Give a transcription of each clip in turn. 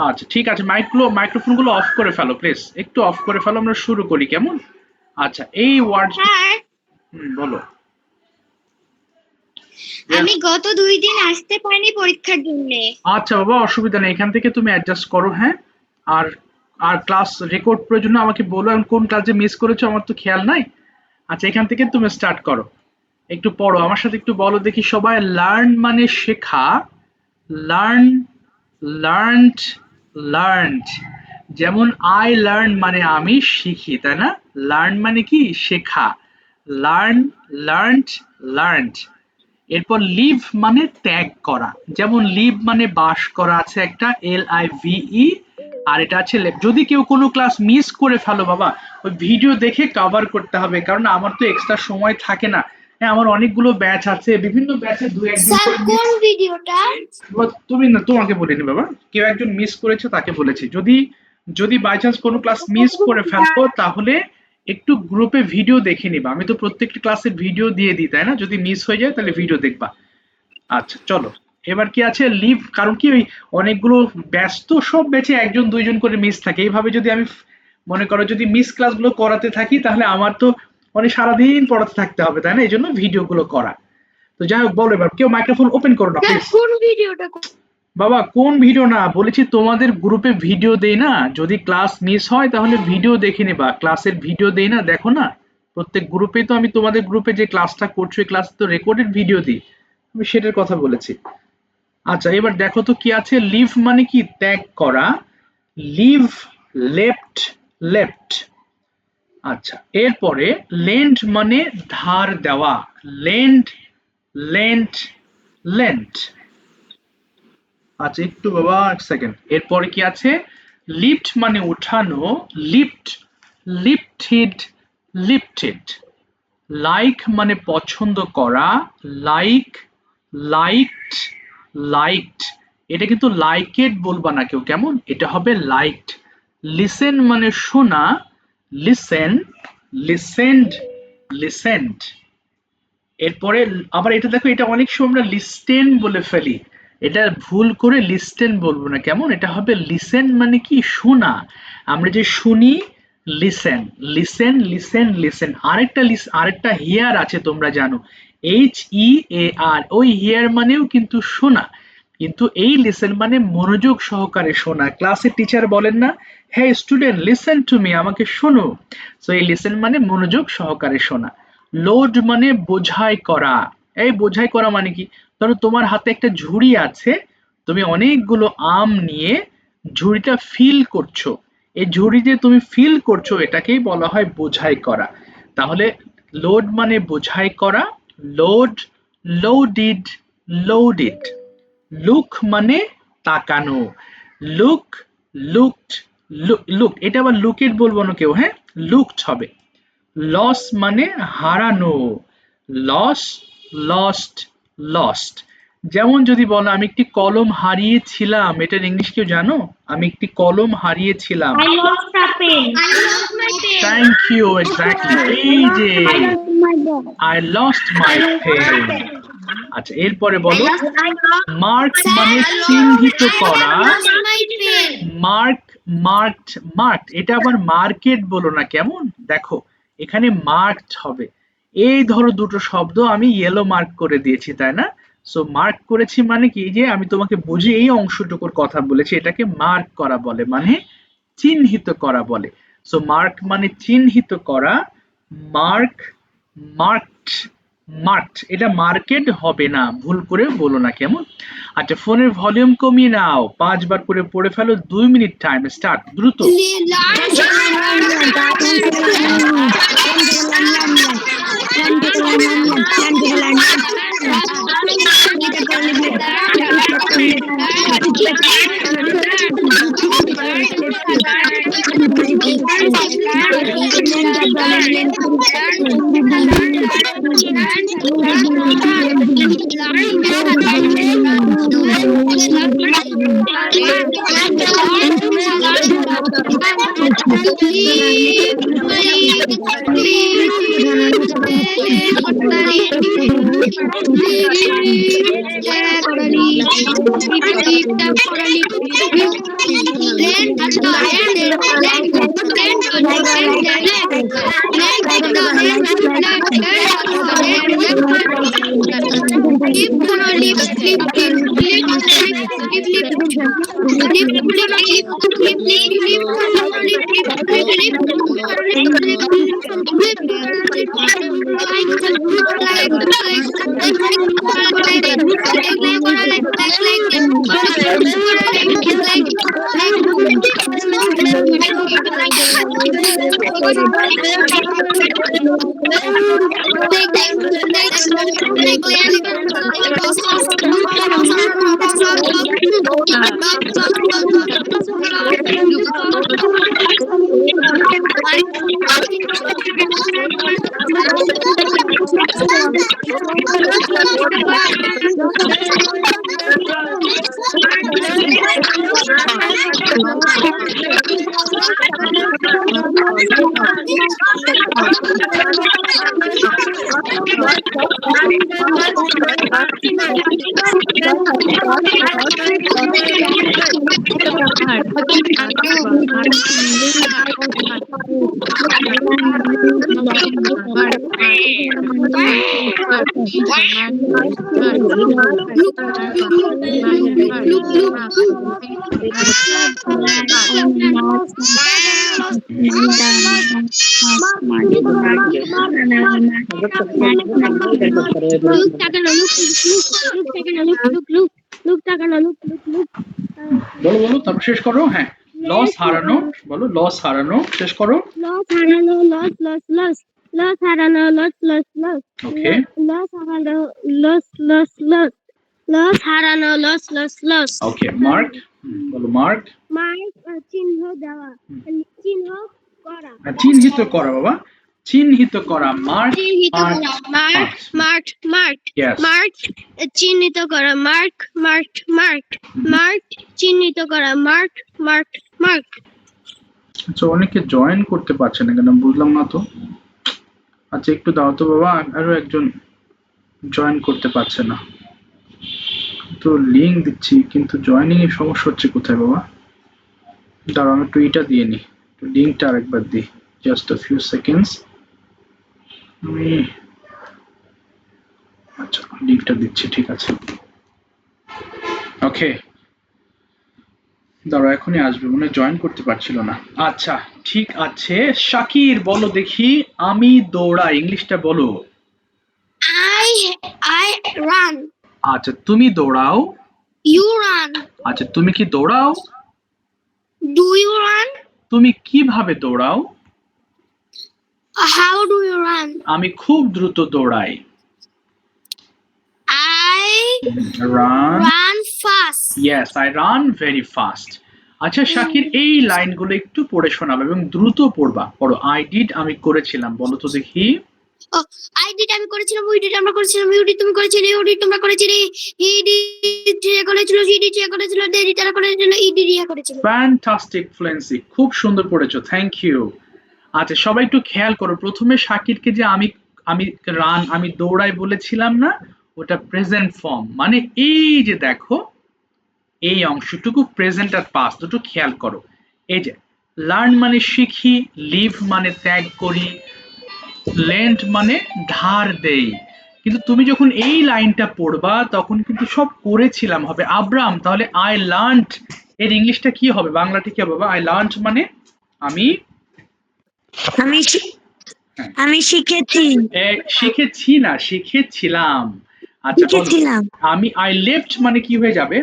আচ্ছা ঠিক আছে, মাইক্রোফোনগুলো অফ করে ফেলো প্লিজ, একটু অফ করে ফেলো, আমরা শুরু করি কেমন? আচ্ছা এই ওয়ার্ড বলো। আমি গত 2 দিন আসতে পারিনি পরীক্ষার জন্য। আচ্ছা বাবা, অসুবিধা নেই, এখান থেকে তুমি অ্যাডজাস্ট করো। হ্যাঁ, আর আর ক্লাস রেকর্ড প্রয়োজন আমাকে বলো, আমি কোন ক্লাসে মিস করেছো আমার তো খেয়াল নাই। আচ্ছা এখান থেকে তুমি স্টার্ট করো, একটু পড়ো আমার সাথে, একটু বলো দেখি সবাই। লার্ন মানে শেখা, লার্ন, লার্নড, লার্নড। যেমন আই লার্ন মানে আমি শিখি, তাই না? লার্ন মানে কি? শেখা। Learn, learned, learned. এরপর লিভ মানে ত্যাগ করা, যেমন লিভ মানে বাস করা, আছে একটা LIVE, আর এটা আছে লেভ। যদি কেউ কোনো ক্লাস মিস করে ফেলো বাবা, ওই ভিডিও দেখে কভার করতে হবে, কারণ আমার তো এক্সট্রা সময় থাকে না। হ্যাঁ, আমার অনেকগুলো ব্যাচ আছে, বিভিন্ন ব্যাচে দু একদিন স্যার করে কোন ভিডিওটা? তুমি না, তোমাকে বলিনি বাবা, কেউ একজন মিস করেছে তাকে বলেছি। যদি যদি বাই চান্স কোনো ক্লাস মিস করে ফেলো তাহলে একটু গ্রুপে ভিডিও দেখে নিবা, আমি তো প্রত্যেকটি ক্লাসের ভিডিও দিয়ে দিই, তাই না? যদি মিস হয়ে যায় তাহলে ভিডিও দেখবা। আচ্ছা চলো, এবার কি আছে? লিভ। কারণ কি, ওই অনেকগুলো ব্যস্ত, সব ব্যাচে একজন দুইজন করে মিস থাকে, এইভাবে যদি আমি মনে করো যদি মিস ক্লাসগুলো করাতে থাকি তাহলে আমার তো মানে সারাদিন পড়াতে থাকতে হবে, তাই না? এই জন্য ভিডিওগুলো করা। তো যাই হোক, বলো এবার, কেউ মাইক্রোফোন ওপেন করো না প্লিজ। কোন ভিডিওটা? বাবা কোন ভিডিও না, বলেছি তোমাদের গ্রুপে ভিডিও দেই না, যদি ক্লাস মিস হয় তাহলে ভিডিও দেখে নেবা, ক্লাসের ভিডিও দেই না, দেখো না? প্রত্যেক গ্রুপে তো আমি তোমাদের গ্রুপে যে ক্লাসটা করছো এই ক্লাস তো রেকর্ডেড ভিডিও দিই, আমি সেটার কথা বলেছি। আচ্ছা এবার দেখো তো কি আছে। লিভ মানে কি? ত্যাগ করা। Leave, left, left. আচ্ছা এরপরে লেন্ড মানে ধার দেওয়া, লেন্ড, লেন্ট, লেন্ট। আচ্ছা একটু বাবা এক সেকেন্ড, এরপরে কি আছে? লিফট মানে উঠানো, লিফট, লিফটেড, লিফটেড। লাইক মানে পছন্দ করা, লাইক, লাইকড, লাইকড। এটা কিন্তু লাইকেড বলবা না কেউ, কেমন? এটা হবে লাইকড। লিসেন মানে শোনা, লিসেন, লিসেন্ড, লিসেন্ড। এরপরে আবার এটা দেখো, এটা অনেক সময় আমরা লিস্টেন বলে ফেলি, এটা ভুল করে লিস্টেন বলবো না, কেমন? এটা হবে লিসেন মানে কি? শোনা। আমরা যে শুনি, লিসেন, লিসেন, লিসেন, লিসেন। আরেকটা হিয়ার আছে, তোমরা জানো, HEAR, ওই হিয়ার মানেও কিন্তু শোনা, কিন্তু এই লিসেন মানে মনোযোগ সহকারে শোনা। ক্লাসে টিচার বলেন না, হ্যাঁ স্টুডেন্ট লিসেন টু মি, আমাকে শোনো। সো এই লিসেন মানে মনোযোগ সহকারে শোনা। লোড মানে বোঝাই করা। এই বোঝাই করা মানে কি? ধরো তোমার হাতে একটা ঝুড়ি আছে, তুমি অনেকগুলো আম নিয়ে ঝুড়িটা ফিল করছো, এই ঝুড়ি যে তুমি ফিল করছো এটাকেই বলা হয় বোঝাই করা। তাহলে লোড মানে বোঝাই করা, লোড, লোডিড, লোডিড। লুক মানে তাকানো, লুক, লুকড, লুক। এটা আবার লুকেড বলবো না কেউ, হ্যাঁ, লুকড হবে। লস মানে হারানো, লস, লস্ট, লস্ট। যেমন যদি বলো আমি একটি কলম হারিয়েছিলাম, এটার ইংলিশ কেউ জানো? আমি একটি কলম হারিয়েছিলাম। I lost a pen. I lost my pen. Thank you, exactly, এই যে I lost my pen. I lost my pen. আচ্ছা এরপরে বলো, মার্ক মানে চিহ্নিত করা, মার্ক, মার্কড, মার্কড। এটা আবার মার্কেট বলো না, কেমন? দেখো এখানে মার্কড হবে। এই ধরো দুটো শব্দ আমি ইয়েলো মার্ক করে দিয়েছি, তাই না? সো মার্ক করেছি মানে কি, যে আমি তোমাকে বুঝে এই অংশটুকুর কথা বলেছি, এটাকে মার্ক করা বলে, মানে চিহ্নিত করা বলে। সো মার্ক মানে চিহ্নিত করা, মার্ক, মার্কড, মার্কড। এটা মার্কেট হবে না, ভুল করে বলো না, কেমন? আচ্ছা ফোনের ভলিউম কমিয়ে নাও, 5 বার করে পড়ে ফেলো, 2 মিনিট টাইম স্টার্ট, দ্রুত। বলো বলো তারপর শেষ করো। হ্যাঁ, লস হারানো, বলো লস হারানো, শেষ করো। ওকে, ওকে, মার্ক, বলো মার্ক। চিহ্নিত করা বাবা, চিহ্নিত করা, মার্ক, চিহ্নিত করা, মার্ক চিহ্নিত করা, মার্ক। আচ্ছা, অনেকে জয়েন করতে পারছে না কেন বুঝলাম না তো। আচ্ছা একটু দাও তো বাবা, আরো একজন জয়েন করতে পারছে না তো, লিঙ্ক দিচ্ছি কিন্তু জয়েনিং এর সমস্যা হচ্ছে কোথায় বাবা। দাঁড়াও আমি একটু এটা দিয়ে নি, লিঙ্কটা আরেকবার দিই, জাস্ট আ ফিউ সেকেন্ডস। আমি আচ্ছা লিঙ্কটা দিচ্ছি, ঠিক আছে, ওকে। দাঁড়াও এখনই আসবে, মনে জয়েন করতে পারছিল না। আচ্ছা ঠিক আছে, শাকির বলো দেখি, আমি দৌড়াই, ইংলিশটা বলো। I run. আচ্ছা তুমি দৌড়াও। You run. আচ্ছা তুমি কি দৌড়াও? Do you run? তুমি কিভাবে দৌড়াও? How do you run? আমি খুব দ্রুত দৌড়াই। I run fast. Yes, I run very fast. আচ্ছা শাকির, এই লাইনগুলো একটু পড়ে শোনাবে এবং দ্রুত পড়বা। পড়ো, I did আমি করেছিলাম, বলো তো দেখি। I did আমি করেছিলাম, we did আমরা করেছিলাম, you did তুমি করেছিলে, you did তোমরা করেছিলে, he did সে করেছিল, she did সে করেছিল, they did তারা করেছিল, he did ইয়া করেছিল। ফ্যান্টাস্টিক ফ্লুয়েন্সি, খুব সুন্দর পড়েছো, থ্যাংক ইউ। আচ্ছা সবাই একটু খেয়াল করো, প্রথমে শাকিরকে যে আমি আমি রান আমি দৌড়াই বলেছিলাম না, ওটা প্রেজেন্ট ফর্ম, মানে এই যে দেখো এই অংশটুকু প্রেজেন্ট আর পাস্ট দুটো খেয়াল করো। এই যে লার্ন মানে শিখি, লিভ মানে ত্যাগ করি, লেন্ড মানে ধার দেই। কিন্তু তুমি যখন এই লাইনটা পড়বা তখন কিন্তু সব করেছিলাম হবে। আব্রাম, তাহলে আই লার্নড এর ইংলিশটা কি হবে, বাংলাটা কি হবে বাবা? আই লার্নড মানে আমি আমি শিখেছি। শিখেছি না, শিখেছিলাম। আচ্ছা আমি আই লেফট মানে কি হয়ে যাবে?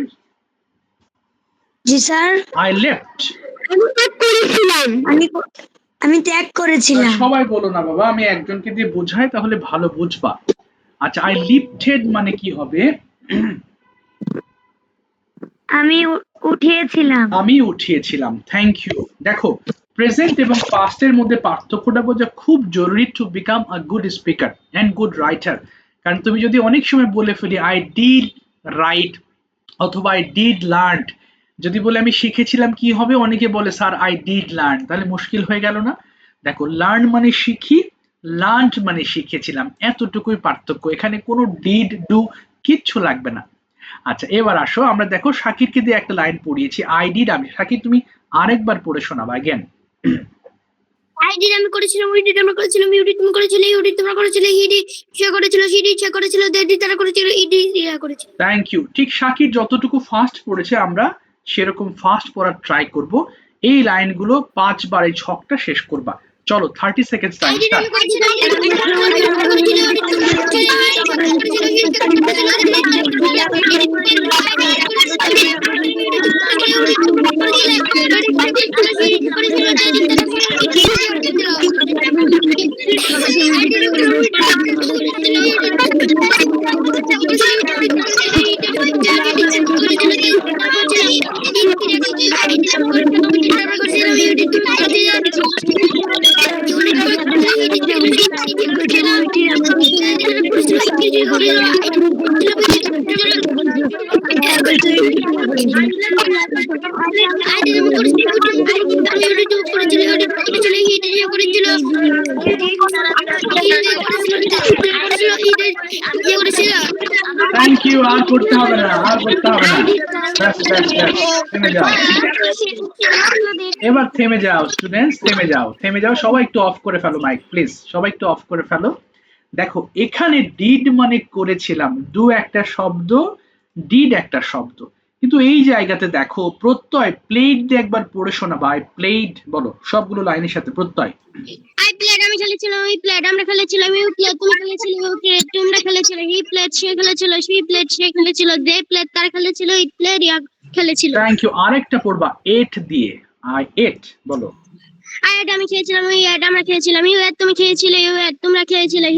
জি স্যার। আই লেফট আমি ত্যাগ করেছিলাম। সবাই বলো না বাবা, আমি একজনকে দিয়ে বোঝাই তাহলে ভালো বুঝবা। আচ্ছা আই লিফটেড মানে কি হবে? আমি উঠিয়েছিলাম। আমি উঠিয়েছিলাম, থ্যাংক ইউ। দেখো প্রেজেন্ট এবং পাস্টের মধ্যে পার্থক্যটা বোঝা খুব জরুরি to become a good speaker and good writer. কারণ তুমি যদি অনেক সময় বলে ফেলি আই ডিড রাইট অথবা আই ডিড লার্ন, যদি বলে আমি শিখেছিলাম কি হবে? অনেকে বলে স্যার আই ডিড লার্ন, তাহলে মুশকিল হয়ে গেল না? দেখো লার্ন মানে শিখি, লার্নড মানে শিখেছিলাম, এতটুকুই পার্থক্য, এখানে কোনো ডিড ডু কিচ্ছু লাগবে না। আচ্ছা এবার আসো আমরা দেখো শাকিরকে দিয়ে একটা লাইন পড়িয়েছি আই ডিড আমি শাকির তুমি আরেকবার পড়ে শোনাবা अगेन আই ডিড আমি করেছিলাম উই ডিড আমরা করেছিলাম ইউ ডিড তুমি করেছিলে ইউ ডিড তোমরা করেছিলে হি ডিড সে করেছিল সি ডিড সে করেছিল দে ডিড তারা করেছিল ই ডিড ইয়া করেছিল থ্যাংক ইউ ঠিক শাকির যতটুকু ফাস্ট পড়েছে আমরা সেরকম ফাস্ট পড়ার ট্রাই করব এই লাইনগুলো 5 বার এই ছকটা শেষ করবা চলো 30 সেকেন্ডস টাইম আই ডিড আমি স্টার্ট করেছিলাম থ্যাংক ইউ আর করতে হবে না ব্যাস থেমে যাও এবার থেমে যাও স্টুডেন্টস থেমে যাও সবাই একটু অফ করে ফেলো মাইক প্লিজ সবাই একটু অফ করে ফেলো দেখো এখানে ডিড মানে করেছিলাম ডু একটা শব্দ ডিড একটা শব্দ কিন্তু এই জায়গাতে দেখো প্রত্যয় প্লেড দিয়ে একবার পড়ে শোনাবা আই প্লেড বলো সবগুলো লাইনের সাথে প্রত্যয় আই প্লেড আমি খেলেছিলাম উই প্লেড আমরা খেলেছিলাম ইউ প্লেড তুমি খেলেছিলে ইউ প্লেড তোমরা খেলেছিলে হি প্লেড সে খেলেছিল শি প্লেড সে খেলেছিল দে প্লেড তারা খেলেছিল ইট প্লেড ইয়া খেলেছিল থ্যাংক ইউ আরেকটা পড়বা এট দিয়ে আই এট বলো আই এড আমি খেয়েছিলাম উই এড আমরা খেয়েছিলাম ইউ এড তুমি খেয়েছিলে ইউ এড তোমরা খেয়েছিলে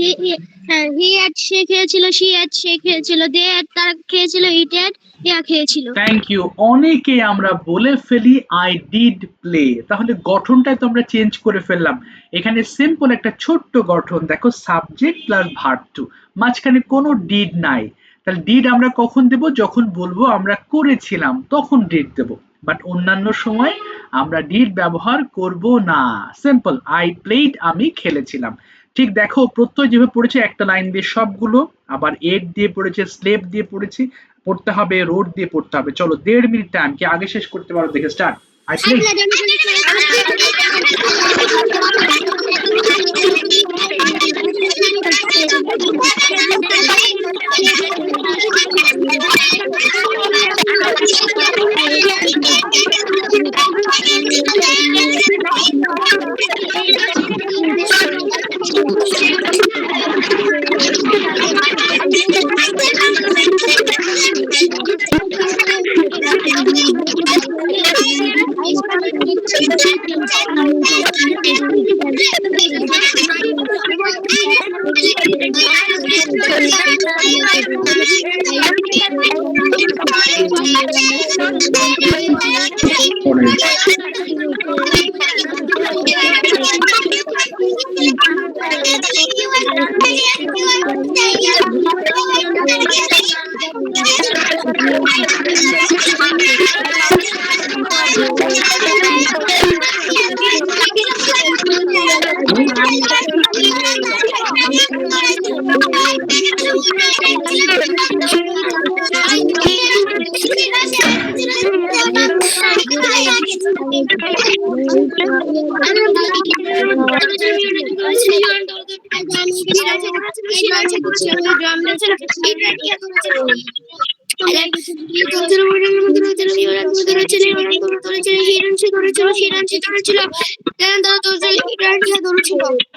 হি এড সে খেয়েছিল শি এড সে খেয়েছিল দে এড তারা খেয়েছিল ইট এড ইয়া খেয়েছিল থ্যাংক ইউ অনেকে আমরা বলে ফেলি আই ডিড প্লে তাহলে গঠনটাই তো আমরা চেঞ্জ করে ফেললাম এখানে সিম্পল একটা ছোট্ট গঠন দেখো সাবজেক্ট প্লাস ভার্ব টু মাঝখানে কোনো ডিড নাই তাহলে ডিড আমরা কখন দেব যখন বলবো আমরা করেছিলাম তখন ডিড দেব বাট অন্যান্য সময় আমরা ডিড ব্যবহার করব না সিম্পল আই প্লেড আমি খেলেছিলাম ঠিক দেখো প্রত্যয় যেভাবে পড়েছে একটা লাইন দিয়ে সবগুলো আবার এড দিয়ে পড়েছে স্লেভ দিয়ে পড়েছে পড়তে হবে রোড দিয়ে পড়তে হবে চলো 1.5 মিনিট টাইম কি আগে শেষ করতে পারো দেখে start I played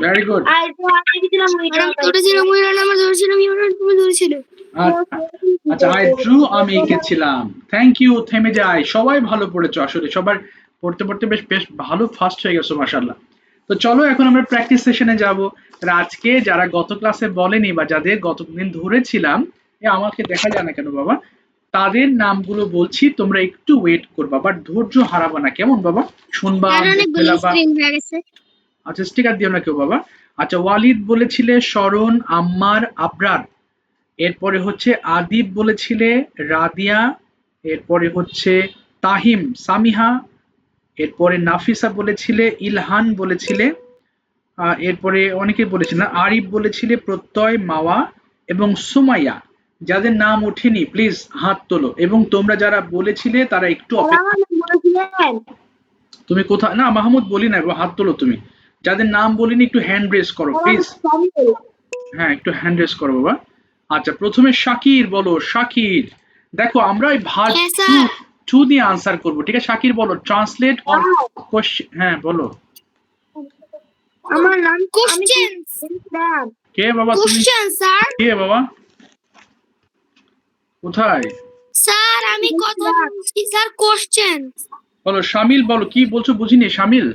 very good আচ্ছা আই ড্রু আমি এঁকেছিলাম থ্যাংক ইউ থেমে যাই সবাই ভালো পড়েছো আসলে সবার পড়তে পড়তে বেশ বেশ ভালো ফাস্ট হয়ে গেছো মাশাআল্লাহ তো চলো এখন আমরা প্র্যাকটিস সেশনে যাব আজকে যারা গত ক্লাসে বলেনি বা যাদের গতদিন ধরেছিলাম আমাকে দেখা যায় না কেন বাবা তাদের নামগুলো বলছি তোমরা একটু ওয়েট করবা বাট ধৈর্য হারাবো না কেমন বাবা শুনবা আচ্ছা স্টিকার দিও না কেউ বাবা আচ্ছা ওয়ালিদ বলেছিলে শরণ আম্মার আবরার এরপরে হচ্ছে আদিব বলেছিলে রাদিয়া এরপরে হচ্ছে তাহিম সামিহা এরপরে নাফিসা বলেছিলে ইলহান বলেছিলে এরপরে অনেকে বলেছিল আরিফ বলেছিলে প্রত্যয় মাওয়া এবং সুমাইয়া যাদের নাম ওঠেনি প্লিজ হাত তোলো, এবং তোমরা যারা বলেছিলে তারা একটু অপেক্ষা। তুমি কোথায়? না মাহমুদ বলি না, এবার হাত তোলো তুমি। যাদের নাম বলিনি একটু হ্যান্ড রেজ করো প্লিজ। হ্যাঁ একটু হ্যান্ড রেজ করো বাবা। আচ্ছা প্রথমে শাকির বলো। শাকির, দেখো আমরা ওই ভার্ব Yes, sir. টু দিয়ে আনসার করবো, ঠিক আছে? শাকির বলো ট্রান্সলেট অর কোশ্চেন। হ্যাঁ বলো। আমার নাম Questions. কে বাবা তুমি? Questions, sir. কে বাবা? কোথায়? স্যার আমি কথা বলছি স্যার, কোশ্চেন্স। বলো। শামিল বলো, কি বলছো বুঝিনি। শামিল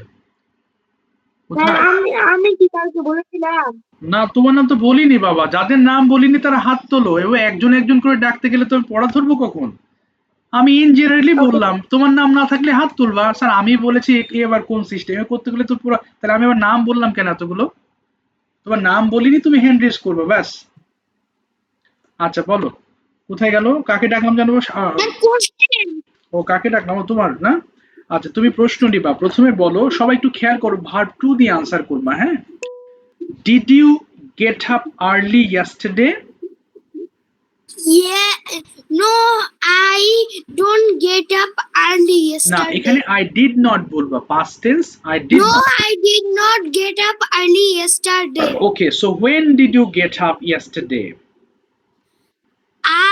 কোথায়? আমি কি কালকে বলেছিলাম? না তোমার নাম তো বলিনি বাবা। যাদের নাম বলিনি তারা হাত তোলো, এবং একজন একজন করে ডাকতে গেলে তো আমি পড়া ধরবো কখন? আমি ইন জেনারেলি বললাম, তোমার নাম না থাকলে হাত তুলবা। স্যার আমি বলেছি এবার কোন সিস্টেমে করতে গেলে তো পুরো, তাহলে আমি আবার নাম বললাম কেন এতগুলো? তোমার নাম বলিনি, তুমি হ্যান্ড রেজ করবে ব্যাস। আচ্ছা বলো কোথায় গেল? কাকে ডাকলাম জানো? কোশ্চেন। ও কাকে ডাকলাম? ও তোমার না। আচ্ছা তুমি প্রশ্ন নিবা, প্রথমে বলো। সবাই একটু খেয়াল করো, ভার্ব টু দিয়ে আনসার করবা। হ্যাঁ, did you get up early yesterday? Yeah, no, I don't get up early না yesterday. এখানে আই ডিড নট বলবা, past tense. I did No, I did not get up early yesterday. Okay, so when did you get up yesterday?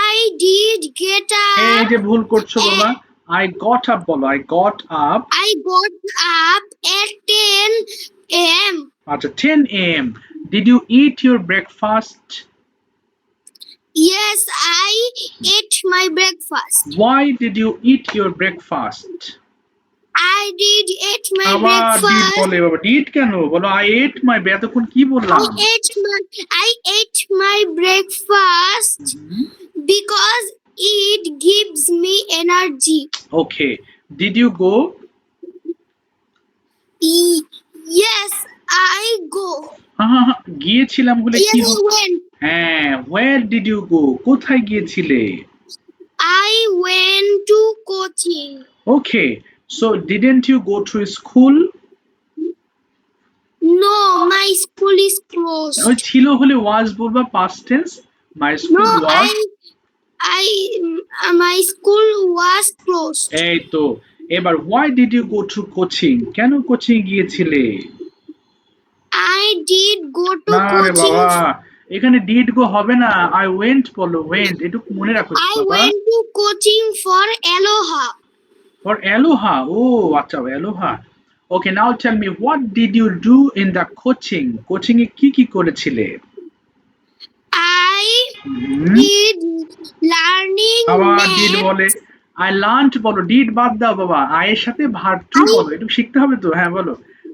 I did get এই up. যে ভুল করছো বাবা, I got up বলো। I got up. I got up at 10 a.m. আচ্ছা 10 a.m. Did you eat your breakfast? Yes, I ate my breakfast. Why did you eat your breakfast? I did eat my আবার did breakfast. বলে বাবা। Did কেন বলো? I ate মাই, এতক্ষণ কি বললাম? I ate my breakfast because it gives me energy. Okay, did you go? Yes, I go. গিয়েছিলাম বলে কি Yes, হবে? when হ্যাঁ, where did you go? কোথায় গিয়েছিলে? I went to coaching. Okay, so didn't you go to school? No, my school is closed. ওই ছিল হলে ওয়াজ বলবা, past tense. My school No, was. my school was closed. এই তো। এবার why did you go to coaching? কেন coaching গিয়েছিলে? I did go to না রে coaching. বাবা, এখানে ডিড গো হবে না, আই ওয়েন্ট বলো। ওয়েন্ট, একটু মনে রাখো I বাবা। went to coaching for Aloha. For Aloha. ও আচ্ছা, এলোহা। Okay, now tell me what did you do in the coaching? Coaching এ কি কি করেছিলে? I did learning আবার ডিড math. বলে। আই লার্নড বলো। ডিড বাদ দাও বাবা, আই এর সাথে ভার্ব টু বলো, একটু শিখতে হবে তো। হ্যাঁ বলো,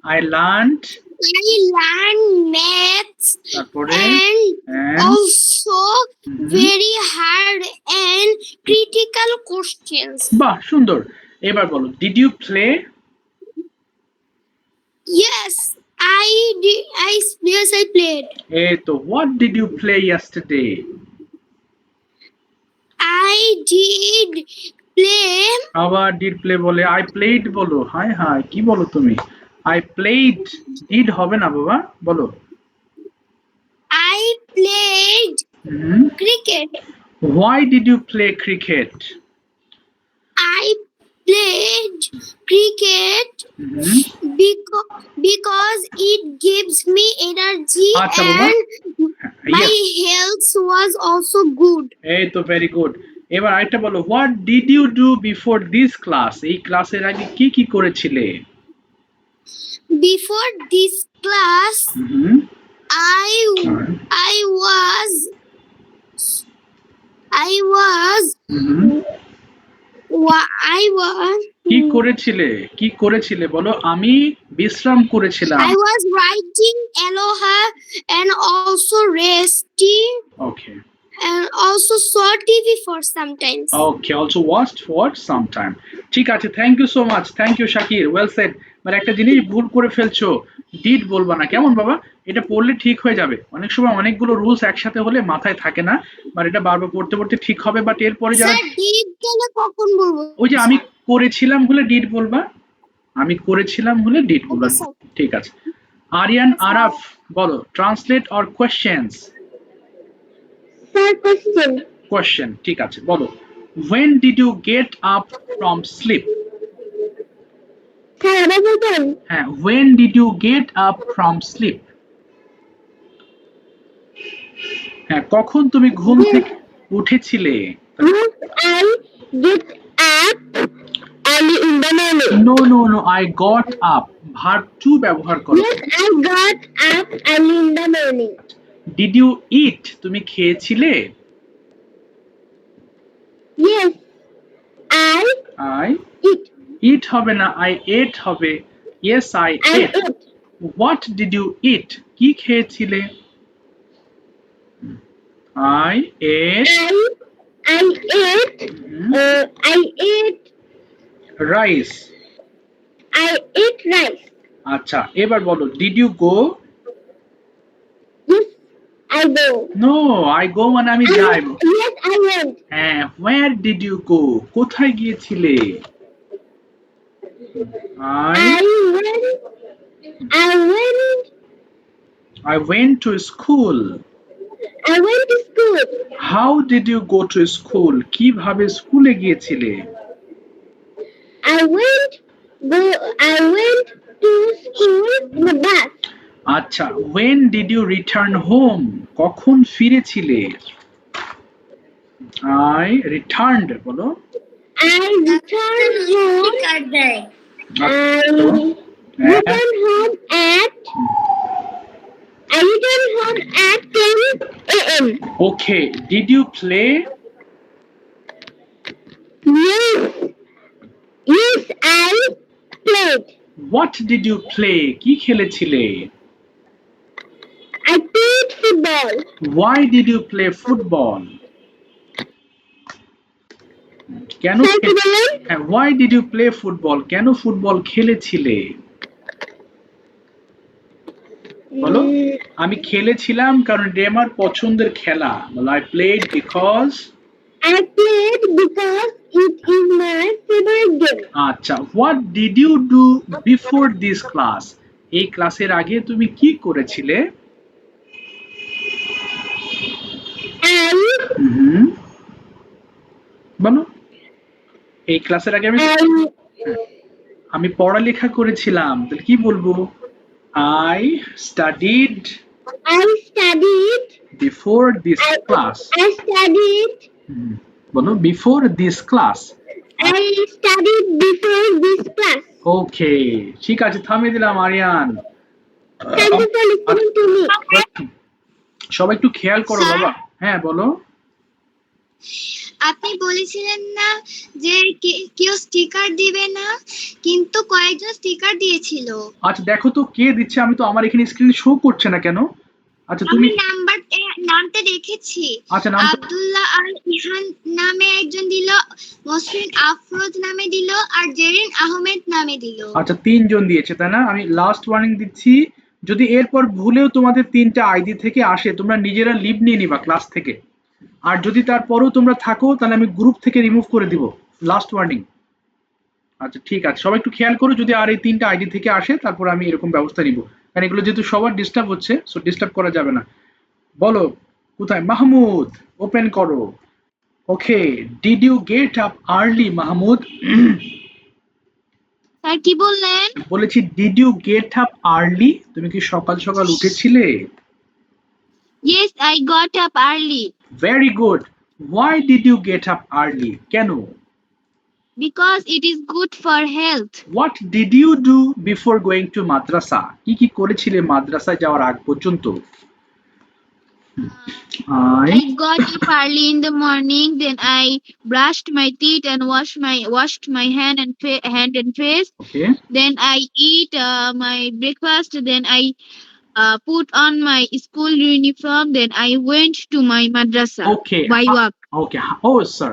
I learned. I learned maths তারপরে and also very hard and critical questions. বাহ সুন্দর। এবার বলো, did you play? Yes, I did. Yes, I played. এই তো, what did you play yesterday? I did play. আবার ডিড প্লে বলে। I played বলো। হাই হাই, কি বলো তুমি? I played. ডিড হবে না বাবা, বলো। I played cricket. Why did you play cricket? I played cricket because it gives me energy আচ্ছা বাবা। and my Yes. health was also good. এই তো ভেরি গুড। এবার আরেকটা বলো, what did you do before this class? এই ক্লাসের আগে কি কি করেছিলে? Before this class, I was কি করেছিলে? কি করেছিলে বলো? আমি বিশ্রাম করেছিলাম। I was writing Aloha and also resting okay and also saw TV for sometimes. Okay, also watched for some time. ঠিক আছে, thank you so much. Thank you Shakir, well said. মানে একটা জিনিস ভুল করে ফেলছো, ডিড বলবা না, কেমন বাবা? এটা পড়লে ঠিক হয়ে যাবে। অনেক সময় অনেকগুলো রুলস একসাথে হলে মাথায় থাকে না, বাট এটা বারবার পড়তে পড়তে ঠিক হবে। বাট এরপরে যারা, Sir, did তাহলে কখন বলবো? ওই যে আমি করেছিলাম হলে ডিড বলবা, আমি করেছিলাম হলে ডিড বলবা। Okay, sir. ঠিক আছে। আরিয়ান আরাফ বলো, translate or questions? Sir, question. Question, ঠিক আছে, বলো when did you get up from sleep? Sir আবার বলবেন? হ্যাঁ, when did you get up from sleep? হ্যাঁ, কখন তুমি ঘুম থেকে উঠেছিলে? I get up early in the morning. No, I got up, verb to ব্যবহার করো। Yes, I got up early in the morning. Did you eat? তুমি খেয়েছিলে? Yes, I I eat. eat হবে না, I ate হবে। Yes, I I ate. ate. What did you eat? কি খেয়েছিলে? I ate I ate. I ate. rice. I ate rice. আচ্ছা, এবার বলো did you go? Yes, I go. No, I go মানে আমি যাই। Yes, I went. হ্যাঁ, where did you go? কোথায় গিয়েছিলে? I I went went to school. to school. How did you go to school? কিভাবে স্কুলে গিয়েছিলে? I went to school in the bus. আচ্ছা, when did you return home? কখন ফিরেছিলে? I returned, বলো। I returned home. I returned home at 10 a.m. Okay, did you play? Yes, I played. What did you play? কি খেলেছিলে? I played football. Why did you play football? কেন Sir, কি বললেন? হ্যাঁ, why did you play football? কেন football খেলেছিলে? বলো। আমি খেলেছিলাম কারণ এটা আমার পছন্দের খেলা। বলো I played because I played because it is my favorite game. আচ্ছা, what did you do before this class? এই ক্লাসের আগে তুমি কি করেছিলে? বলো। এই ক্লাসের আগে আমি পড়ালেখা করেছিলাম, তাহলে কি বলবো? I studied before this class. I studied. বলো before this class. I studied before this class. ওকে, ঠিক আছে, থামিয়ে দিলাম Aryan. Thank you for listening to me. সবাই একটু খেয়াল করো Sir? বাবা। হ্যাঁ বলো। আপনি বলেছিলেন না যে কেউ স্টিকার দিবে না, কিন্তু কয়েকজন স্টিকার দিয়েছিল। আচ্ছা দেখো তো কে দিচ্ছে, আমি তো আমার এখানে স্ক্রিনে শো করছে না কেন? আচ্ছা তুমি নামটা দেখেছি। আচ্ছা নাম আব্দুল্লাহ আল ইহান নামে একজন দিল, মসরিন আফরোজ নামে দিল, আর জেরিন আহমেদ নামে দিল। আচ্ছা 3 জন দিয়েছে তাই না? আমি লাস্ট ওয়ার্নিং দিচ্ছি, যদি এরপর ভুলেও তোমাদের 3টা আইডি থেকে আসে তোমরা নিজেরা লিভ নিয়ে নিবা ক্লাস থেকে, আর যদি তারপরেও তোমরা থাকো তাহলে আমি গ্রুপ থেকে রিমুভ করে দিব। Last warning. আচ্ছা ঠিক আছে, সবাই একটু খেয়াল করো, যদি আর এই 3টা আইডি থেকে আসে তারপর আমি এরকম ব্যবস্থা নিব, কারণ এগুলো যেহেতু সবার ডিস্টার্ব হচ্ছে, সো ডিস্টার্ব করা যাবে না। বলো কোথায় মাহমুদ? ওপেন করো। Okay, did you get up early Mahmud? Sir কি বললেন? বলেছি did you get up early? তুমি কি সকাল সকাল উঠেছিলে? Yes, I got up early. Very good. Why did you get up early? কেন? Because it is good for health. What did you do before going to madrasa? কি কি করেছিলে মাদ্রাসায় যাওয়ার আগ পর্যন্ত? I got up early in the morning, then I brushed my teeth and washed my hand and face. Okay. Then I eat my breakfast. Then I put on my school uniform. Then I went to my madrasa. Okay. By walk. Okay. Oh, sir.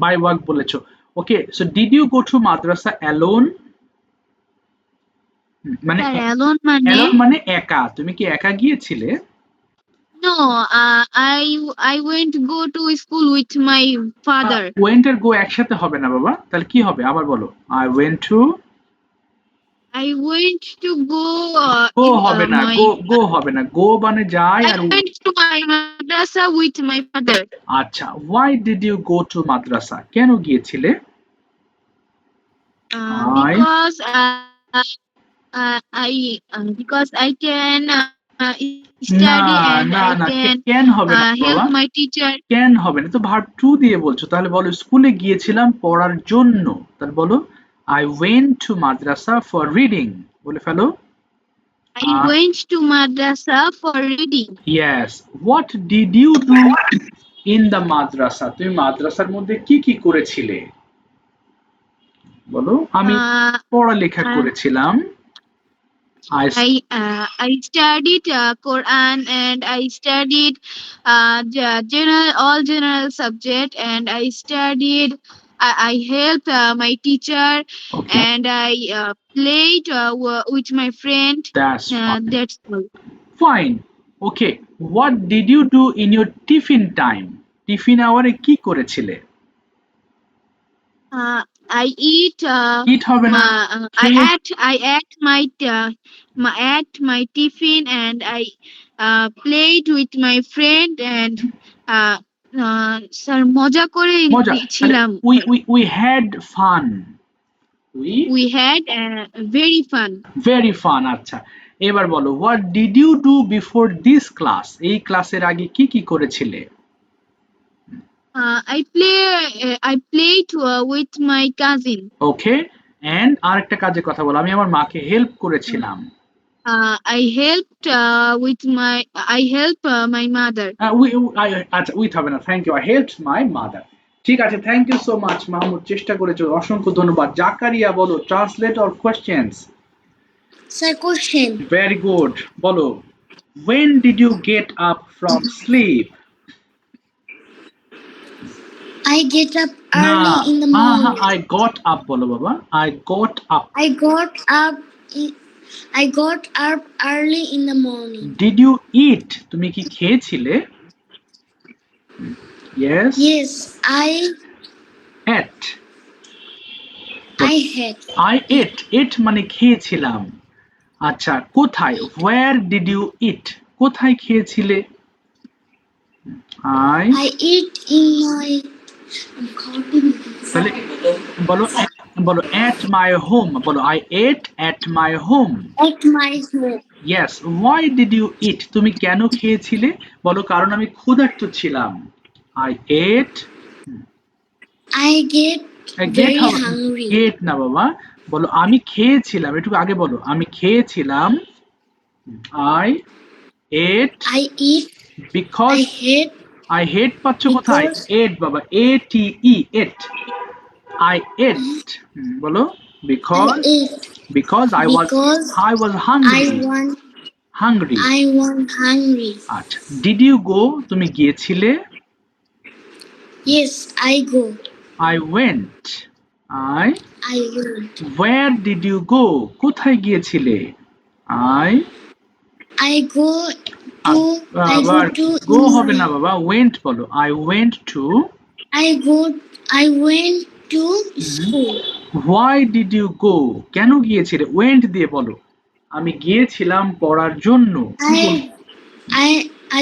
By walk বলেছো। Okay. So did you go to madrasa alone? মানে Sir, alone মানে? alone মানে একা। তুমি কি একা গিয়েছিলে? No, I went to go to school with my father. Went R go একসাথে হবে না বাবা, তাহলে কি হবে আবার বলো। I went to I went to go go in হবে না, my গো হবে না, গো মানে যায় I R went to my madrasa with my father আচ্ছা, why did you go to madrasa? কেন গিয়েছিলে? I because because I can না study and না I না can কেন হবে না help বাবা, my teacher. কেন হবে না, তো ভার্ব টু দিয়ে বলছো, তাহলে বলো স্কুলে গিয়েছিলাম পড়ার জন্য, তাহলে বলো I went to madrasa for reading, বলে ফেলো। I went to madrasa for reading. Yes, what did you do in the madrasa? তুমি মাদ্রাসার মধ্যে কি কি করেছিলে? বলো আমি Uh, পড়ালেখা uh, করেছিলাম। I studied Quran and I studied general all general subject and I studied. I helped my teacher Okay, and I played with my friend. that's fine. That's all. Fine. Okay, what did you do in your tiffin time? Tiffin আওয়ারে কি করেছিলে? I eat. ইট হবে না, খেয়ে I ate my tiffin and I played with my friend and sir মজা করে মজা, তাহলে ছিলাম. we had fun. We had very fun. Very fun. আচ্ছা, এবার বলো what did you do before this class? এই ক্লাসের আগে কি কি করেছিলে? I played with my cousin. Okay, and আরেকটা কাজের কথা বলো, আমি আমার মাকে হেল্প করেছিলাম। I help my mother. আচ্ছা উইথ হবে না, thank you, I helped my mother. ঠিক আছে, thank you so much Mahmud, চেষ্টা করেছো, অসংখ্য ধন্যবাদ। জাকারিয়া বলো translate or questions. Sir, question. Very good, বলো when did you get up from sleep? I get up না, early in the হ্যাঁ morning. I got up বলো বাবা, I got up. I got up early in the morning. Did you eat? তুমি কি খেয়েছিলে? Yes. Yes, I Ate. had. I ate. Ate মানে খেয়েছিলাম। আচ্ছা, কোথায়? Where did you eat? কোথায় খেয়েছিলে? I eat in my. তাহলে বলো বলো at my home, বলো I ate at my home. At my home. Yes, why did you eat? তুমি কেন খেয়েছিলে? বলো কারণ আমি ক্ষুধার্ত ছিলাম। I ate. I get get very হবে, hungry. গেট না বাবা, বলো আমি খেয়েছিলাম, একটু আগে বলো আমি খেয়েছিলাম। I ate I eat. because I hate পাচ্ছ কোথায়? ate বাবা, ATE ate. I ate বলো because I was hungry. I want hungry. আচ্ছা, did you go? তুমি গিয়েছিলে? Yes, I go. I went. I went. Where did you go? কোথায় গিয়েছিলে? I go to go হবে না বাবা, went বলো, I went to. I went to school. Why did you go? কেন গিয়েছিলে? went দিয়ে বলো, আমি গিয়েছিলাম পড়ার জন্য।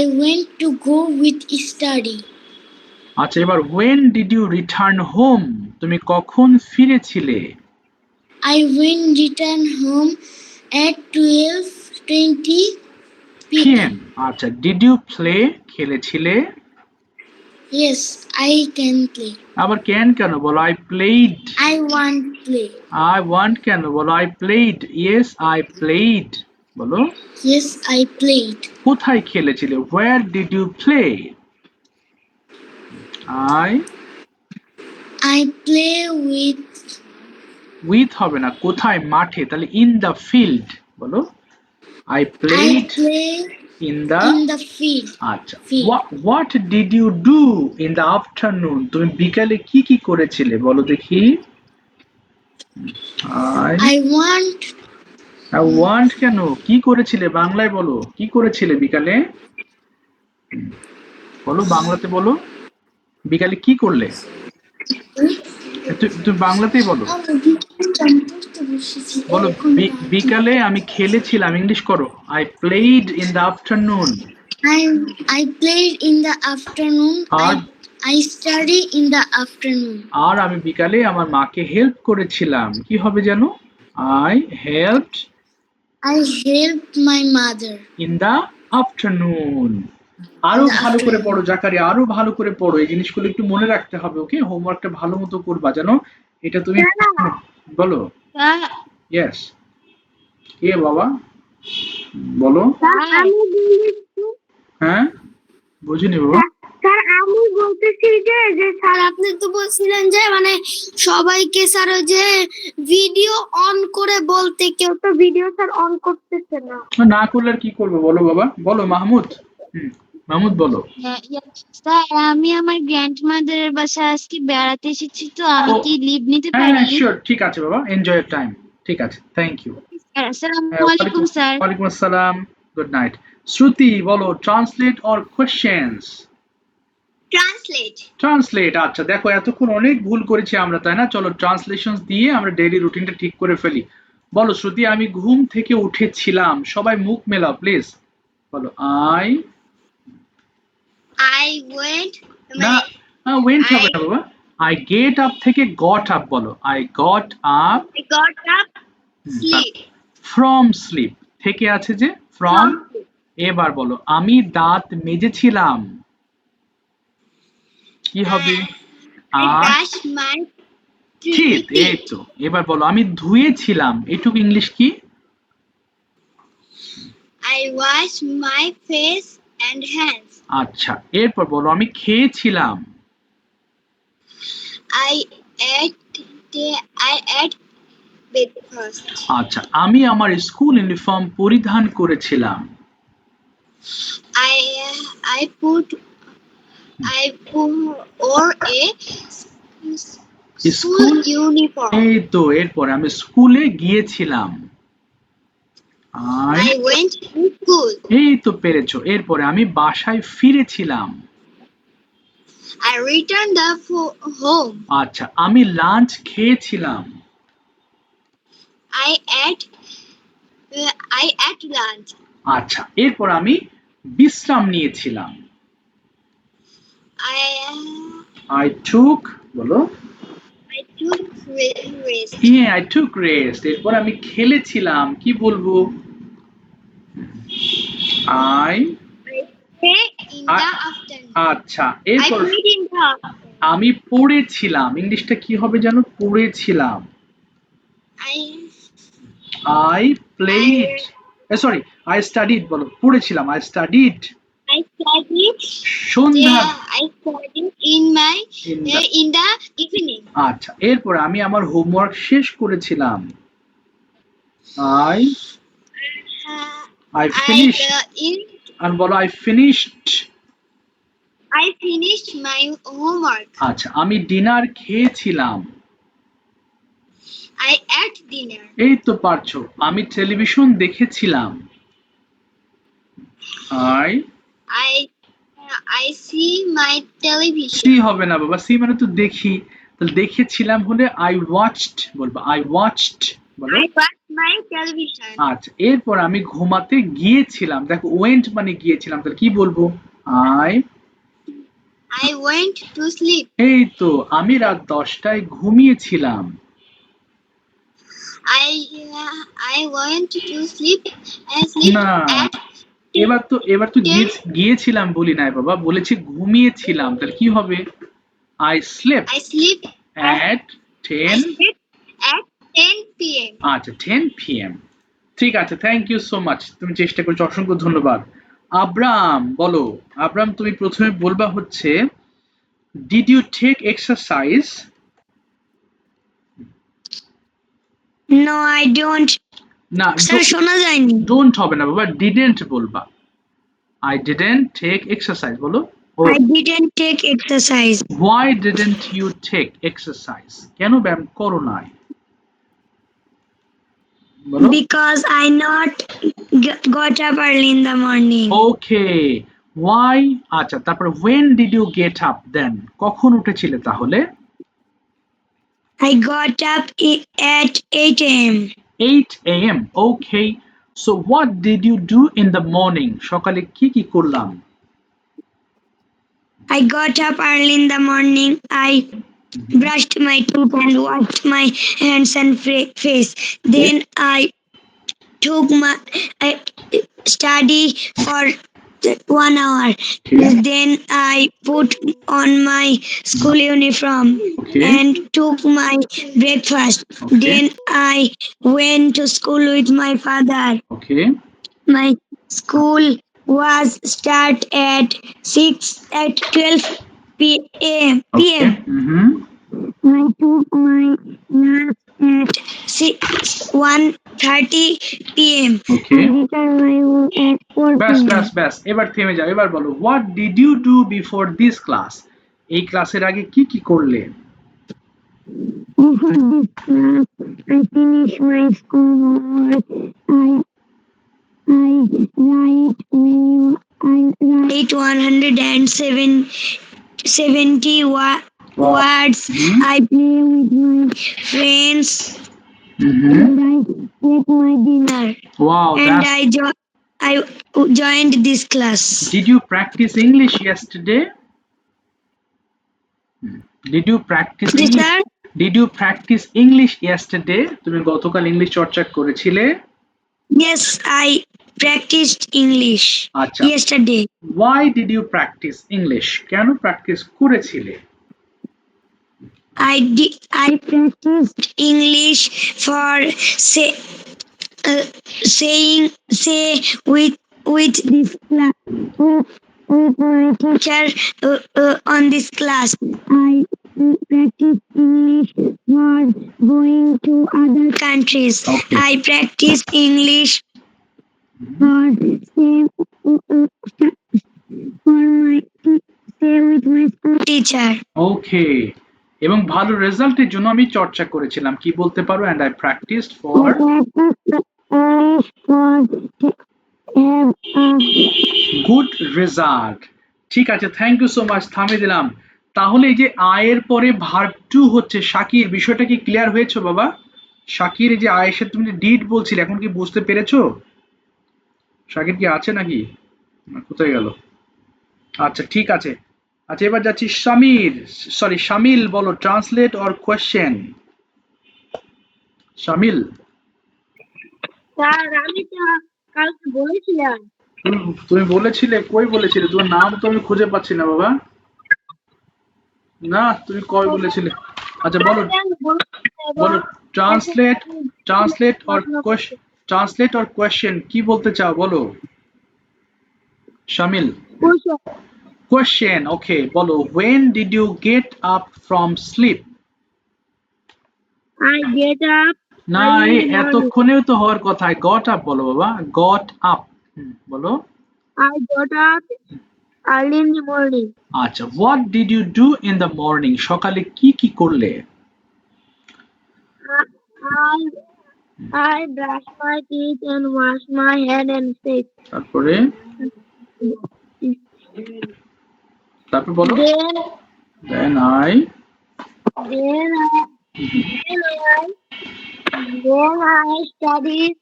I went to go with study. আচ্ছা, এবার when did you return home? তুমি কখন ফিরেছিলে? I went return home at 12:20 p.m. আচ্ছা, did you play? খেলেছিলে? Yes, I can play. আবার can কেন বলো, I played. I want play. I want কেন বলো, I played. Yes, I played বলো। Yes, I played. কোথায় খেলেছিলে? Where did you play? I play with হবে না, কোথায়? মাঠে, তাহলে in the field বলো। I played in the field. আচ্ছা, what did you do in the afternoon? তুমি বিকালে কি কি করেছিলে বলো দেখি। I want কেন, কি করেছিলে? বাংলায় বলো, কি করেছিলে বিকালে? বলো বাংলাতে বলো, বিকালে কি করলে? তুমি বাংলাতেই বলো। বলো বিকালে আমি খেলেছিলাম, ইংলিশ করো। I played in the afternoon. I played in the afternoon. আর I study in the afternoon. আর আমি বিকালে আমার মাকে হেল্প করেছিলাম, কি হবে জানো? I helped I helped my mother. In the afternoon. আরো In the ভালো করে afternoon. পড়ো জাকারিয়া, আরো ভালো করে পড়ো, এই জিনিসগুলো একটু মনে রাখতে হবে, ওকে? হোমওয়ার্কটা ভালো মতো করবা জানো, এটা তুমি বলো। Sir, ইয়েস, কে বাবা বলো। হ্যাঁ বুঝিনি বাবা। স্যার আমি বলতেছি যে স্যার আপনি তো বলছিলেন যে মানে সবাইকে স্যার ওই যে ভিডিও অন করে বলতে, কেউ তো ভিডিও স্যার অন করতেছে না। না করলে আর কি করবো বলো বাবা, বলো মাহমুদ। মাহমুদ বলো। yes, sir, আমি আমার গ্র্যান্ডমাদারের বাসায় আজকে বেড়াতে এসেছি, তো আমি ও, কি লিভ নিতে হ্যাঁ পারি? শিওর, ঠিক আছে বাবা, এনজয় ইয়ার টাইম। ঠিক আছে, থ্যাংক ইউ। আসসালামু আলাইকুম স্যার। ওয়ালাইকুম আসসালাম, গুড নাইট। শ্রুতি বলো, translate or questions? Translate. Translate, আচ্ছা দেখো এতক্ষণ অনেক ভুল করেছি আমরা, তাই না? চলো ট্রান্সলেশন দিয়ে আমরা ডেইলি রুটিনটা ঠিক করে ফেলি। বলো শ্রুতি, আমি ঘুম থেকে উঠেছিলাম। সবাই মুখ মেলাও প্লিজ, বলো আই। I went না, ওয়েন্ট হবে না বাবা, আই গেট আপ থেকে গট আপ বলো, I got up I got up, sleep. From sleep, থেকে আছে যে ফ্রম। এবার বলো, আমি দাঁত মেজেছিলাম, কি হবে? I আর brushed my ঠিক, এই teeth. তো। এবার বলো, আমি ধুয়েছিলাম, এটুকু ইংলিশ কি? I washed my face and hands. আচ্ছা, এরপর বলো, আমি খেয়েছিলাম। I ate breakfast. আচ্ছা, আমি আমার স্কুল ইউনিফর্ম পরিধান করেছিলাম। I put or a school uniform. এই তো, এরপরে আমি স্কুলে গিয়েছিলাম। I went to school. এই তো পেরেছো। এরপরে আমি বাসায় ফিরেছিলাম। I returned home. আচ্ছা, আমি লাঞ্চ খেয়েছিলাম। I ate lunch. আচ্ছা, এরপর আমি বিশ্রাম নিয়েছিলাম। I took বলো। I took rest. হ্যাঁ, I took rest। এরপর আমি খেলেছিলাম, কি বলবো? I Play in the afternoon. আচ্ছা, I এরপর played in the afternoon. আমি পড়েছিলাম, ইংলিশটা কি হবে জানো? পড়েছিলাম। I played, sorry, I studied বলো, পড়েছিলাম, I studied। I studied. Sandhya I studied in the evening. আচ্ছা, এরপর আমি আমার হোমওয়ার্ক শেষ করেছিলাম। I finished আর বলো, I finished। I finished my homework. আচ্ছা, আমি ডিনার খেয়েছিলাম। I ate dinner. এই তো পারছো। আমি টেলিভিশন দেখেছিলাম। I see my television. See হবে না বাবা, সি মানে তো দেখি, তাহলে দেখেছিলাম হলে I watched বলবো, I watched বলো। I watched my television. আচ্ছা, এরপর আমি ঘুমাতে গিয়েছিলাম। দেখো ওয়েন্ট মানে গিয়েছিলাম, তাহলে কি বলবো? I went to sleep. এই তো, আমি রাত 10টায় ঘুমিয়েছিলাম। I went to sleep and sleep না, at এবার তো গিয়েছিলাম বলি নাই বাবা, বলেছি ঘুমিয়েছিলাম, তাহলে কি হবে? I slept I sleep at 10 at 10 p.m. আচ্ছা 10 p.m. ঠিক আছে, থ্যাংক ইউ সো মাচ, তুমি চেষ্টা করেছো, অসংখ্য ধন্যবাদ। আব্রাম বলো, আব্রাম তুমি প্রথমে বলবা হচ্ছে did you take exercise? No, I don't. না স্যার শোনা যায়নি। ডোন্ট হবে না বাবা, ডিডেন্ট বলবা। I didn't take exercise বলো। I didn't take exercise. Why didn't you take exercise? কেন ব্যায়াম করো নাই? বলো। Because I not got up early in the morning. Okay. Why? আচ্ছা, তারপর when did you get up then? কখন উঠেছিলে তাহলে? I got up at 8 a.m. 8 a.m. Okay. So what did you do in the morning? সকালে কি করলাম? I got up early in the morning. I brushed my teeth and washed my hands and face. Then I took my I study for 1 hour. Okay. Then I put on my school uniform Okay. and took my breakfast. Okay. Then I went to school with my father. Okay. My school was start at 12 p.m. Okay. I took my lunch at 1:30 p.m. Okay. I returned my home at 4 ব্যাস p.m. ব্যাস ব্যাস এবার থেমে যাও, এবার বলো what did you do before this class? এই ক্লাসের আগে কি করলে? Before this class, I finished my school homework. I write 170 words. I play with my friends and I take my dinner. Wow, And I joined this class. Did you practice English yesterday? Did you practice Yes, English? sir. Did you practice English yesterday? তুমি গতকাল English চর্চা করেছিলে? Yes, I practiced English আচ্ছা। yesterday. Why did you practice English? কেন practice করেছিলে? I practiced English for say with this class with my teacher on this class. I practice English for going to other countries. Okay. I practice English for stay with my school teacher. Okay. এবং ভালো রেজাল্টের জন্য আমি চর্চা করেছিলাম। কি বলতে পারো? And I practiced for good result. ঠিক আছে, থ্যাংক ইউ সো মাচ, থামিয়ে দিলাম। তাহলে এই যে আয়ের পরে ভার্ব টু হচ্ছে শাকির, বিষয়টা কি ক্লিয়ার হয়েছে বাবা? শাকির, এই যে আয়ের সাথে তুমি ডিড বলছিলে, এখন কি বুঝতে পেরেছো? শাকির কি আছে নাকি? কোথায় গেল? আচ্ছা ঠিক আছে। আচ্ছা এবার যাচ্ছি শামিল, বলো ট্রান্সলেট অর কোয়েশ্চেন। শামিল, স্যার আমি তো কালকে বলেছিলাম। তুমি বলেছিলে, কই বলেছিলে? তোমার নাম তো আমি খুঁজে পাচ্ছি না বাবা। না, তুমি কবে বলেছিলে? আচ্ছা বলো, বলো ট্রান্সলেট অর কোয়েশ্চেন, কি বলতে চাও বলো শামিল। কোয়েশ্চেন, ওকে বলো when did you get up from sleep? I get up না, early এই in the morning. এতক্ষণেও তো হওয়ার কথা। গট আপ বলো বাবা, গট আপ বলো। I got up early in the morning. আচ্ছা, what did you do in the morning? সকালে কি করলে? I brush my teeth and wash my head and face. তারপরে বলো। Then I studied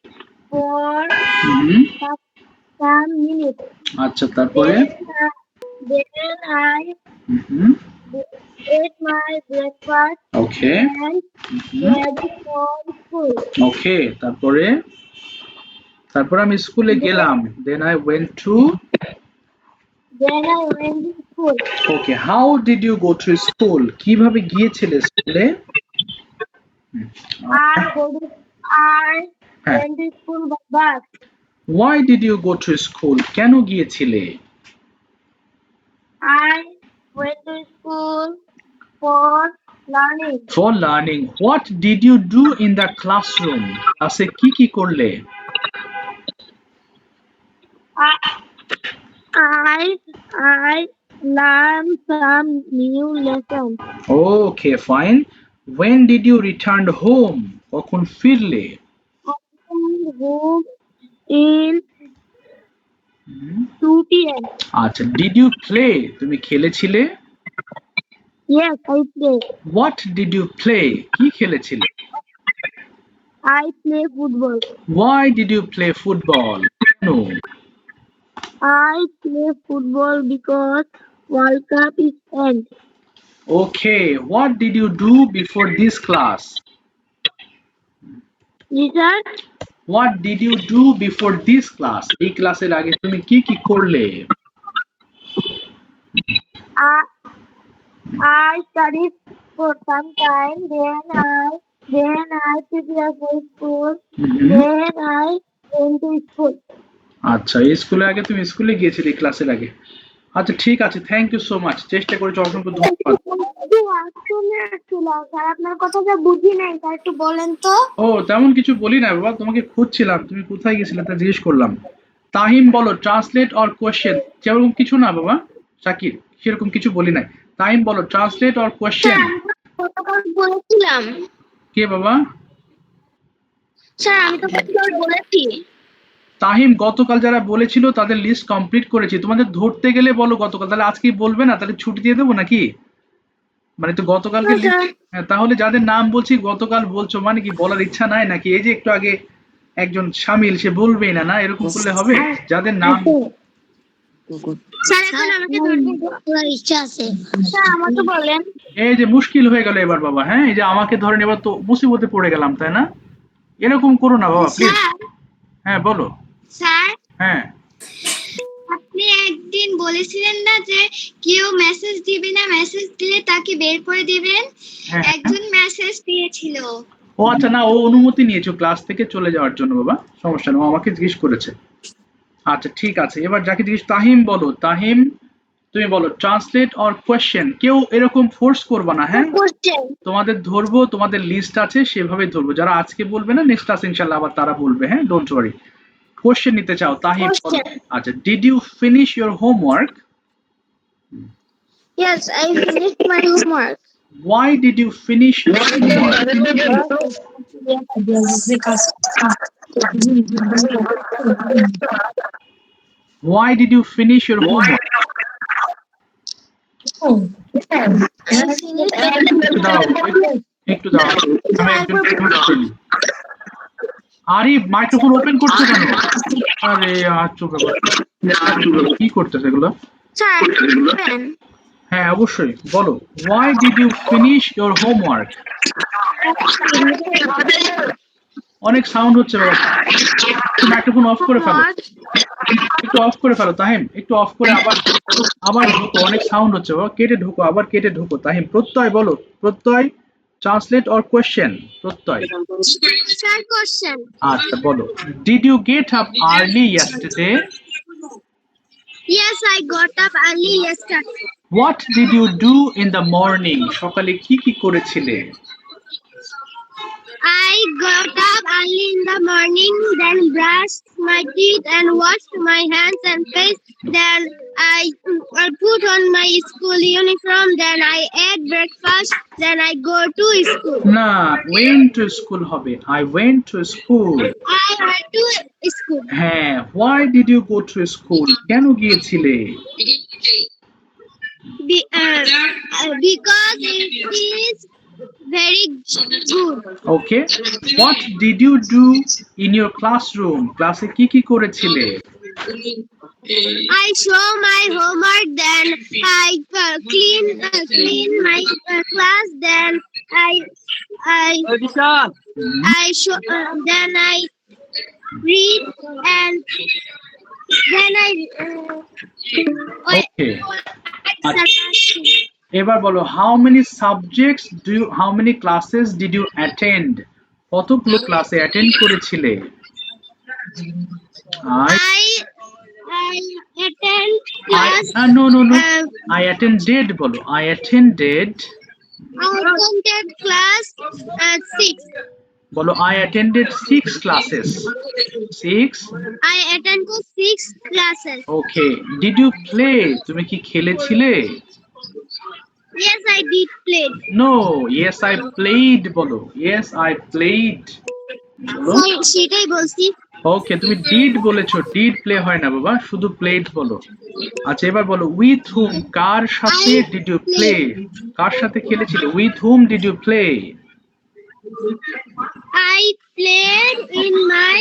for some minutes. আচ্ছা তারপরে Then I ate my breakfast okay and ready for school. ওকে তারপরে আমি স্কুলে গেলাম। Then I went to school. Okay, how did you go to school? কিভাবে গিয়েছিলে স্কুলে? I went to school by bus. Why did you go to school? কেন গিয়েছিলে? I went to school for learning. For learning. What did you do in the classroom? ক্লাসে কি করলে? I learned some new lessons. Okay, fine. When did you return home? কখন ফিরলে? I returned home in 2 p.m. আচ্ছা, did you play? তুমি খেলেছিলে? Yes, I play. What did you play? কি খেলেছিলে? I play football. Why did you play football? কেন? I play football because World Cup is end. Okay, what did you do before this class? Research. What did you do before this class? এই ক্লাসের আগে তুমি কি কি করলে? I studied for some time. Then I prepare for school. Then I went to school. আচ্ছা, এই স্কুলে আগে তুমি স্কুলে গিয়েছিলে এই ক্লাসের আগে। আচ্ছা ঠিক আছে, থ্যাংক ইউ সো মাচ, চেষ্টা করেছো, অসংখ্য ধন্যবাদ। স্যার আপনার কথা যা বুঝি নাই স্যার একটু বলেন তো। ও তেমন কিছু বলি না বাবা, তোমাকে খুঁজছিলাম, তুমি কোথায় গেছিলে তা জিজ্ঞেস করলাম। তাহিম বলো ট্রান্সলেট অর কোয়েশ্চেন, সেরকম কিছু না বাবা শাকির, সেরকম কিছু বলি নাই। তাহিম বলো ট্রান্সলেট অর কোয়েশ্চেন। গতকাল বলেছিলাম কে বাবা? স্যার, আমি তো গতকাল বলেছি। তাহিম গতকাল যারা বলেছিল তাদের লিস্ট কমপ্লিট করেছি, তোমাদের ধরতে গেলে বলো গতকাল, তাহলে আজকেই বলবে না, তাহলে ছুটি দিয়ে দেবো নাকি? মানে তো গতকালকে তাহলে যাদের নাম বলছি গতকাল বলছো মানে কি বলার ইচ্ছা নাই নাকি? এই যে একটু আগে একজন শামিল, সে বলবেই না, না এরকম করলে হবে? যাদের নাম স্যার এখন আমাকে ধরতে ইচ্ছা আছে, স্যার আমাকে বলেন। এই যে মুশকিল হয়ে গেল এবার বাবা, হ্যাঁ এই যে আমাকে ধরেন, এবার তো মুসিবতে পড়ে গেলাম, তাই না? এরকম করো না বাবা প্লিজ। হ্যাঁ বলো। স্যার হ্যাঁ আপনি একদিন বলেছিলেন না যে কেউ মেসেজ দিবে না, মেসেজ দিলে তাকে বের করে দিবেন। হ্যাঁ একজন মেসেজ দিয়েছিল। ও আচ্ছা, না ও অনুমতি নিয়েছো ক্লাস থেকে চলে যাওয়ার জন্য বাবা, সমস্যা নেই, ও আমাকে জিজ্ঞেস করেছে। আচ্ছা ঠিক আছে, এবার যাকে জিজ্ঞেস, তাহিম বলো, তাহিম তুমি বলো ট্রান্সলেট অর কোয়েশ্চেন। কেউ এরকম ফোর্স করবা না, হ্যাঁ তোমাদের ধরবো, তোমাদের লিস্ট আছে সেভাবে ধরবো, যারা আজকে বলবে না নেক্সট ক্লাস ইনশাআল্লাহ আবার তারা বলবে, হ্যাঁ ডোন্ট ওয়ারি। কোয়েশ্চেন নিতে চাও তাহিম বলো। আচ্ছা, did you finish your homework? Yes, I finished my homework. Why did you finish your homework? Why did you finish your homework? একটু দাও, আমি একজনকে খুঁজছি। আরিফ মাইক্রোফোন ওপেন করছো কেন? আরে চুপ কি করতেছে এগুলো? হ্যাঁ অবশ্যই বলো, why did you finish your homework? অনেক সাউন্ড হচ্ছে বাবা, মাইক্রোফোন অফ করে ফেলো, একটু অফ করে ফেলো তাহিম, একটু অফ করে আবার আবার ঢোকো, অনেক সাউন্ড হচ্ছে বাবা, কেটে ঢোকো, আবার কেটে ঢোকো। তাহিম প্রত্যয় বলো, প্রত্যয় ট্রান্সলেট অর কোয়েশ্চেন। প্রত্যয়। আচ্ছা বলো, did you get up early yesterday? Yes, I got up early yesterday. What did you do in the morning? সকালে কি কি করেছিলে? I got up early in the morning, then brushed my teeth and washed my hands and face. Then I put on my school uniform. Then I ate breakfast. Then I go to school. না, went to school হবে, I went to school. I went to school. হ্যাঁ, why did you go to school? কেন গিয়েছিলে? Because it is very good. Okay. What did you do in your classroom? ক্লাসে কি কি করেছিলে? I show my homework, then I clean my class, then I show, then I read, and then I Okay. এবার বলো, how many subjects do you, how many classes did you attend? কতগুলো ক্লাসে attend করেছিলে? I attend class. No. I attended বলো, I attended class 6. বলো, I attended 6 classes. 6. I attend 6 classes. Okay. Did you play? তুমি কি খেলেছিলে? Yes, I did play. No. Yes, I played বলো, yes I played বলো। সেটাই বলছি। ওকে, তুমি ডিড বলেছো, ডিড প্লে হয় না বাবা, শুধু প্লেড বলো। আচ্ছা এবার বলো উইথ হুম, কার সাথে ডিড ইউ প্লে, কার সাথে খেলেছিলে, with whom did you play? I played in my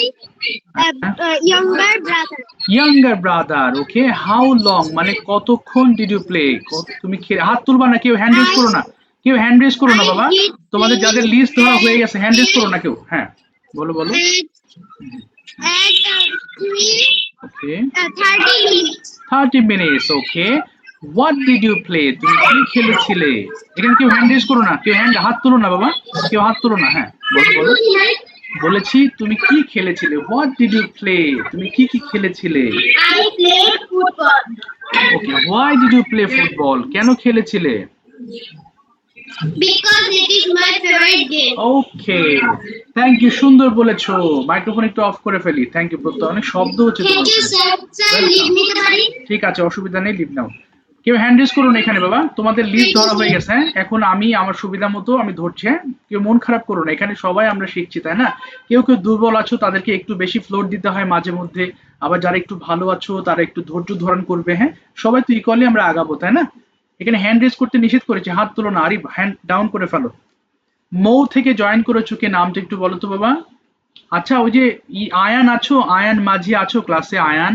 younger brother. Younger brother, okay. How long মানে কতক্ষণ ডিড ইউ প্লে, তুমি হাত তুলবা না, কেউ হ্যান্ড রেজ করো না, কেউ হ্যান্ড রেজ করো না I বাবা, did তোমাদের play যাদের লিস্ট ধরা হয়ে গেছে হ্যান্ড রেজ করো at না কেউ। হ্যাঁ বলো বলো। at 30 minutes. Minutes, okay. What did you play, তুমি কি খেলেছিলে? এখানে কেউ হ্যান্ড রেজ করো না, কেউ হাত তুলো না বাবা, কেউ হাত তুলো না। হ্যাঁ বলো বলো। বলেছি তুমি কি খেলেছিলে, হোয়াট ডিড ইউ প্লে, তুমি কি কি খেলেছিলে? I played football okay, why did you play football, কেন খেলেছিলে? because it is my favorite game. Okay, thank you, সুন্দর বলেছো। মাইক্রোফোন একটু অফ করে ফেলি। থ্যাংক ইউ প্রত্যয়, অনেক শব্দ হচ্ছে Thank তোমার you, ওখানে। sir. Sir, Welcome. leave me the body. ঠিক আছে, অসুবিধা নেই, লিভ নাও। কেউ হ্যান্ড রেজ করুন এখানে বাবা, তোমাদের লিস্ট ধরা হয়ে গেছে। হ্যাঁ এখন আমি আমার সুবিধা মতো আমি ধরছি। হ্যাঁ কেউ মন খারাপ করো না, এখানে সবাই আমরা শিখছি তাই না? কেউ কেউ দুর্বল আছো তাদেরকে একটু বেশি ফ্লোর দিতে হয় মাঝে মধ্যে, আবার যারা একটু ভালো আছো তারা একটু ধৈর্য ধারণ করবে। হ্যাঁ সবাই তো ইকুয়ালি আমরা আগাবো তাই না? এখানে হ্যান্ড রেজ করতে নিষেধ করেছে, হাত তোলো না, আরে হ্যান্ড ডাউন করে ফেলো। মৌ থেকে জয়েন করেছো কে, নামটা একটু বলো তো বাবা। আচ্ছা ওই যে আয়ান আছো, আয়ান মাঝি আছো ক্লাসে, আয়ান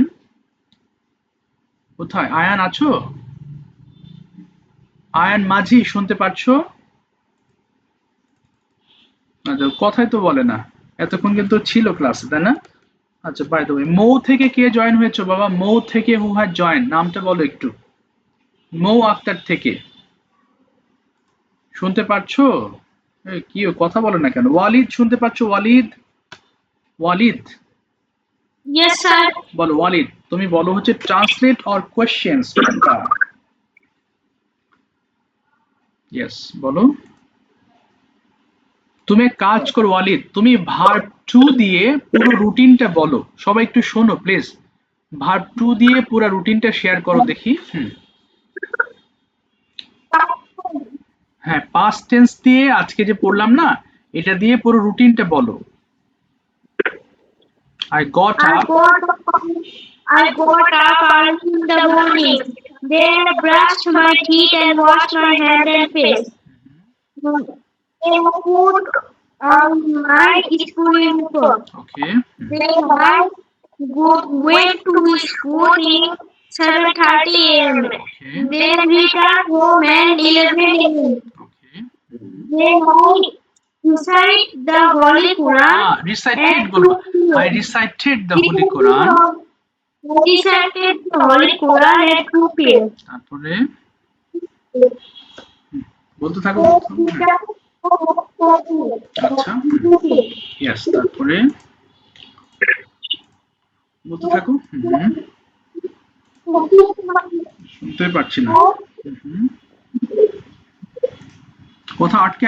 কোথায়, আয়ান আছো? আয়ান মাঝি শুনতে পাচ্ছো? আচ্ছা, কথাই তো বলে না, এতক্ষণ কিন্তু ছিল ক্লাসে তাই না? আচ্ছা বাই দ্য ওয়ে, মৌ থেকে কে জয়েন হয়েছো বাবা, মৌ থেকে হু হ্যাজ জয়েন, নামটা বলো একটু। মৌ আক্তার থেকে শুনতে পাচ্ছো? কি কথা বলো না কেন? ওয়ালিদ শুনতে পাচ্ছো, ওয়ালিদ? Walid Yes, sir. বলো ওয়ালিদ, তুমি বলো হচ্ছে ট্রান্সলেট অর কোয়েশ্চেন্স কোনটা? ইয়েস বলো। তুমি এক কাজ করো ওয়ালিদ, তুমি ভার্ব টু দিয়ে পুরো রুটিনটা বলো, সবাই একটু শোনো প্লিজ। ভার্ব টু দিয়ে পুরো রুটিনটা শেয়ার করো দেখি। হ্যাঁ পাস্ট টেন্স দিয়ে আজকে যে পড়লাম না, এটা দিয়ে পুরো রুটিনটা বলো। I goat I up. got I got up early in the morning. Then I brushed my teeth and washed my hands and face. Then I put on my school uniform. Okay, Then I went to school in 7:30 a.m. Okay, Then returned home at 11 a.m. Okay. Then I recite the Holy Quran recited at বলবো, 2 p.m. I recited the Holi Quran. I recited the Holy Quran at 2 p.m. তারপরে বলতে থাকো বলতে থাকো। আচ্ছা yes, তারপরে বলতে থাকো। শুনতে পাচ্ছি না। হুম, কোথাও আটকে